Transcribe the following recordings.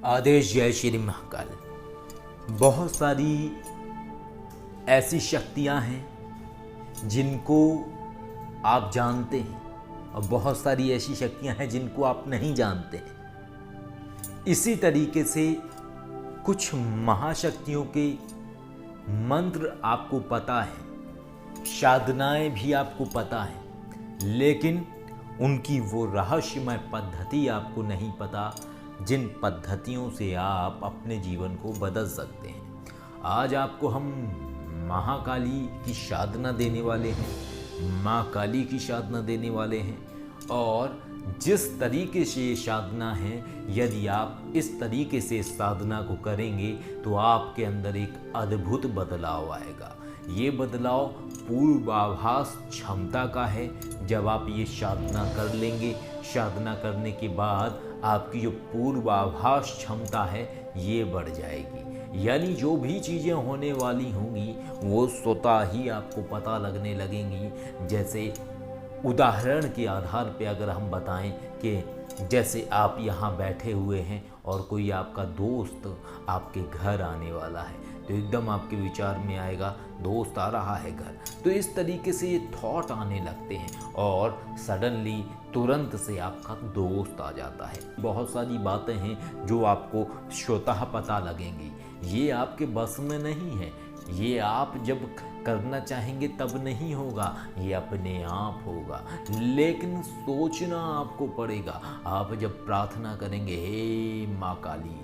आदेश जय श्री महाकाल। बहुत सारी ऐसी शक्तियां हैं जिनको आप जानते हैं और बहुत सारी ऐसी शक्तियां हैं जिनको आप नहीं जानते हैं। इसी तरीके से कुछ महाशक्तियों के मंत्र आपको पता है, साधनाएं भी आपको पता है, लेकिन उनकी वो रहस्यमय पद्धति आपको नहीं पता जिन पद्धतियों से आप अपने जीवन को बदल सकते हैं। आज आपको हम महाकाली की साधना देने वाले हैं, माँ काली की साधना देने वाले हैं। और जिस तरीके से ये साधना है, यदि आप इस तरीके से साधना को करेंगे तो आपके अंदर एक अद्भुत बदलाव आएगा। ये बदलाव पूर्वाभास क्षमता का है। जब आप ये साधना कर लेंगे, साधना करने के बाद आपकी जो पूर्वाभास क्षमता है ये बढ़ जाएगी। यानी जो भी चीज़ें होने वाली होंगी वो स्वतः ही आपको पता लगने लगेंगी। जैसे उदाहरण के आधार पे अगर हम बताएं कि जैसे आप यहाँ बैठे हुए हैं और कोई आपका दोस्त आपके घर आने वाला है, तो एकदम आपके विचार में आएगा दोस्त आ रहा है घर। तो इस तरीके से ये थॉट आने लगते हैं और सडनली तुरंत से आपका दोस्त आ जाता है। बहुत सारी बातें हैं जो आपको स्वतः पता लगेंगी। ये आपके बस में नहीं है, ये आप जब करना चाहेंगे तब नहीं होगा, ये अपने आप होगा। लेकिन सोचना आपको पड़ेगा। आप जब प्रार्थना करेंगे, हे माँ काली,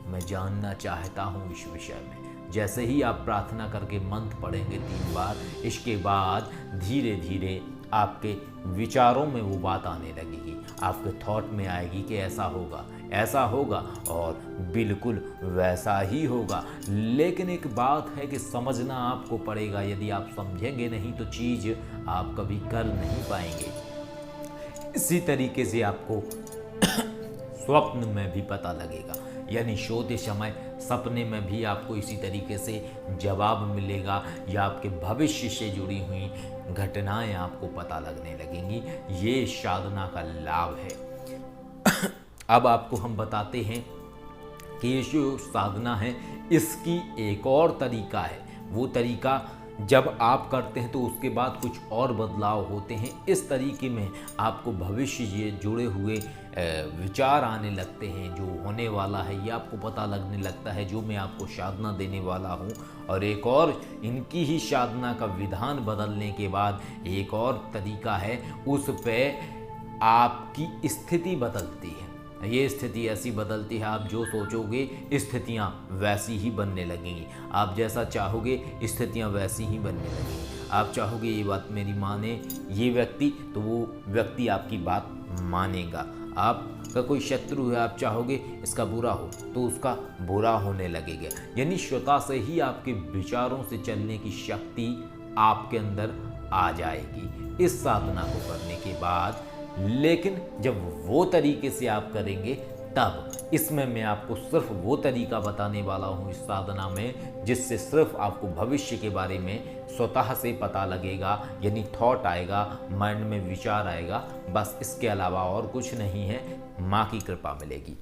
मैं जानना चाहता हूँ इस विषय में, जैसे ही आप प्रार्थना करके मंत्र पढ़ेंगे 3 बार, इसके बाद धीरे धीरे आपके विचारों में वो बात आने लगेगी, आपके थॉट में आएगी कि ऐसा होगा और बिल्कुल वैसा ही होगा। लेकिन एक बात है कि समझना आपको पड़ेगा। यदि आप समझेंगे नहीं तो चीज़ आप कभी कर नहीं पाएंगे। इसी तरीके से आपको स्वप्न में भी पता लगेगा, यानी सोते समय सपने में भी आपको इसी तरीके से जवाब मिलेगा या आपके भविष्य से जुड़ी हुई घटनाएं आपको पता लगने लगेंगी। ये साधना का लाभ है। अब आपको हम बताते हैं कि ये जो साधना है इसकी एक और तरीका है। वो तरीका जब आप करते हैं तो उसके बाद कुछ और बदलाव होते हैं। इस तरीके में आपको भविष्य से जुड़े हुए विचार आने लगते हैं, जो होने वाला है ये आपको पता लगने लगता है, जो मैं आपको साधना देने वाला हूँ। और एक और इनकी ही साधना का विधान बदलने के बाद एक और तरीका है, उस पे आपकी स्थिति बदलती है। ये स्थिति ऐसी बदलती है, आप जो सोचोगे स्थितियाँ वैसी ही बनने लगेंगी। आप जैसा चाहोगे स्थितियाँ वैसी ही बनने लगेंगी। आप चाहोगे ये बात मेरी माने ये व्यक्ति, तो वो व्यक्ति आपकी बात मानेगा। आपका कोई शत्रु है, आप चाहोगे इसका बुरा हो तो उसका बुरा होने लगेगा। यानी स्वतः से ही आपके विचारों से चलने की शक्ति आपके अंदर आ जाएगी इस साधना को करने के बाद। लेकिन जब वो तरीके से आप करेंगे तब इसमें मैं आपको सिर्फ वो तरीका बताने वाला हूँ इस साधना में, जिससे सिर्फ आपको भविष्य के बारे में स्वतः से पता लगेगा, यानी थॉट आएगा, माइंड में विचार आएगा। बस इसके अलावा और कुछ नहीं है, माँ की कृपा मिलेगी।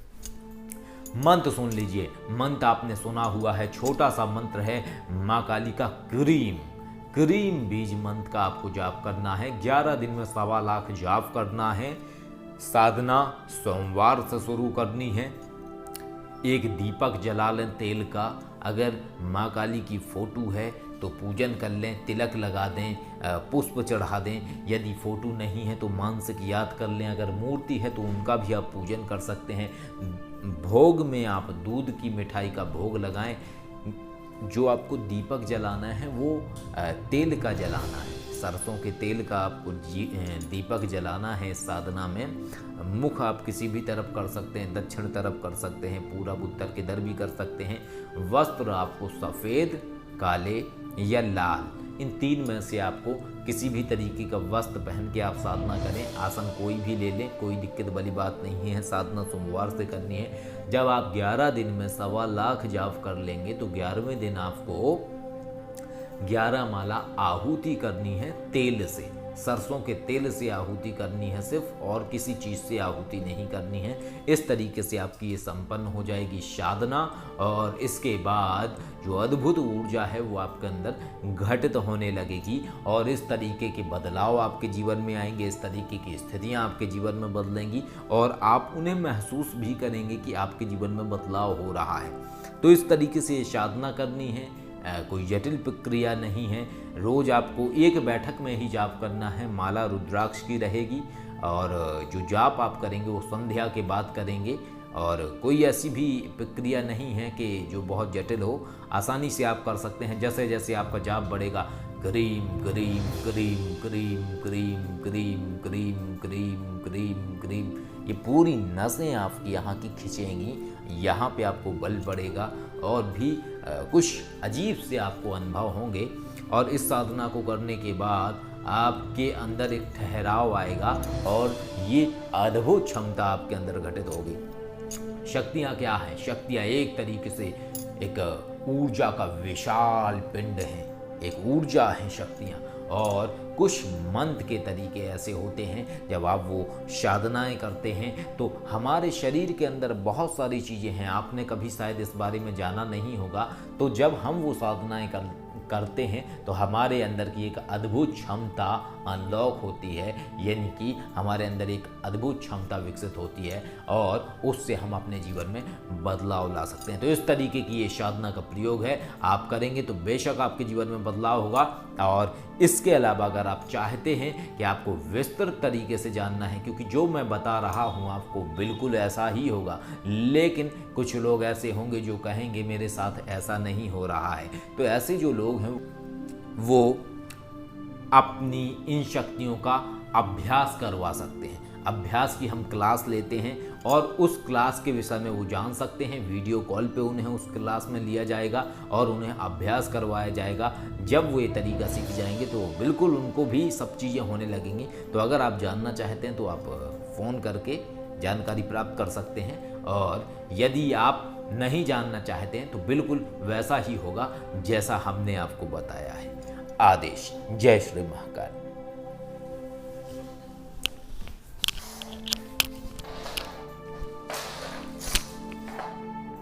मंत्र सुन लीजिए। मंत्र आपने सुना हुआ है, छोटा सा मंत्र है माँ काली का क्रीम बीज मंत्र का आपको जाप करना है। 11 दिन में 1.25 लाख जाप करना है। साधना सोमवार से शुरू करनी है। एक दीपक जला लें तेल का। अगर माँ काली की फोटो है तो पूजन कर लें, तिलक लगा दें, पुष्प चढ़ा दें। यदि फोटो नहीं है तो मानसिक याद कर लें। अगर मूर्ति है तो उनका भी आप पूजन कर सकते हैं। भोग में आप दूध की मिठाई का भोग लगाएं। जो आपको दीपक जलाना है वो तेल का जलाना है, सरसों के तेल का आपको दीपक जलाना है। इस साधना में मुख आप किसी भी तरफ कर सकते हैं, दक्षिण तरफ कर सकते हैं, पूरब उत्तर किधर भी कर सकते हैं। वस्त्र आपको सफ़ेद, काले या लाल, इन 3 में से आपको किसी भी तरीके का वस्त्र पहन के आप साधना करें। आसन कोई भी ले लें, कोई दिक्कत वाली बात नहीं है। साधना सोमवार से करनी है। जब आप 11 दिन में 1.25 लाख जाप कर लेंगे तो 11वें दिन आपको 11 माला आहुति करनी है तेल से, सरसों के तेल से आहुति करनी है सिर्फ, और किसी चीज़ से आहुति नहीं करनी है। इस तरीके से आपकी ये संपन्न हो जाएगी साधना, और इसके बाद जो अद्भुत ऊर्जा है वो आपके अंदर घटित होने लगेगी, और इस तरीके के बदलाव आपके जीवन में आएंगे, इस तरीके की स्थितियाँ आपके जीवन में बदलेंगी, और आप उन्हें महसूस भी करेंगे कि आपके जीवन में बदलाव हो रहा है। तो इस तरीके से ये साधना करनी है, कोई जटिल प्रक्रिया नहीं है। रोज़ आपको एक बैठक में ही जाप करना है, माला रुद्राक्ष की रहेगी, और जो जाप आप करेंगे वो संध्या के बाद करेंगे, और कोई ऐसी भी प्रक्रिया नहीं है कि जो बहुत जटिल हो, आसानी से आप कर सकते हैं। जैसे जैसे आपका जाप बढ़ेगा, cream cream cream cream cream cream cream cream cream cream, ये पूरी नसें आपकी यहाँ की खिंचेंगी, यहाँ पे आपको बल बढ़ेगा, और भी कुछ अजीब से आपको अनुभव होंगे। और इस साधना को करने के बाद आपके अंदर एक ठहराव आएगा, और ये अद्भुत क्षमता आपके अंदर घटित होगी। शक्तियाँ क्या हैं? शक्तियाँ एक तरीके से एक ऊर्जा का विशाल पिंड है, एक ऊर्जा है शक्तियाँ। और कुछ मंत्र के तरीके ऐसे होते हैं, जब आप वो साधनाएं करते हैं तो हमारे शरीर के अंदर बहुत सारी चीज़ें हैं, आपने कभी शायद इस बारे में जाना नहीं होगा। तो जब हम वो साधनाएं करते हैं तो हमारे अंदर की एक अद्भुत क्षमता अनलॉक होती है, यानी कि हमारे अंदर एक अद्भुत क्षमता विकसित होती है, और उससे हम अपने जीवन में बदलाव ला सकते हैं। तो इस तरीके की ये साधना का प्रयोग है, आप करेंगे तो बेशक आपके जीवन में बदलाव होगा। और इसके अलावा अगर आप चाहते हैं कि आपको विस्तृत तरीके से जानना है, क्योंकि जो मैं बता रहा हूँ आपको बिल्कुल ऐसा ही होगा, लेकिन कुछ लोग ऐसे होंगे जो कहेंगे मेरे साथ ऐसा नहीं हो रहा है, तो ऐसे जो लोग हैं वो अपनी इन शक्तियों का अभ्यास करवा सकते हैं। अभ्यास की हम क्लास लेते हैं, और उस क्लास के विषय में वो जान सकते हैं। वीडियो कॉल पे उन्हें उस क्लास में लिया जाएगा और उन्हें अभ्यास करवाया जाएगा। जब वो ये तरीका सीख जाएंगे तो बिल्कुल उनको भी सब चीज़ें होने लगेंगी। तो अगर आप जानना चाहते हैं तो आप फ़ोन करके जानकारी प्राप्त कर सकते हैं, और यदि आप नहीं जानना चाहते हैं तो बिल्कुल वैसा ही होगा जैसा हमने आपको बताया है। आदेश। जय श्री महाकाल।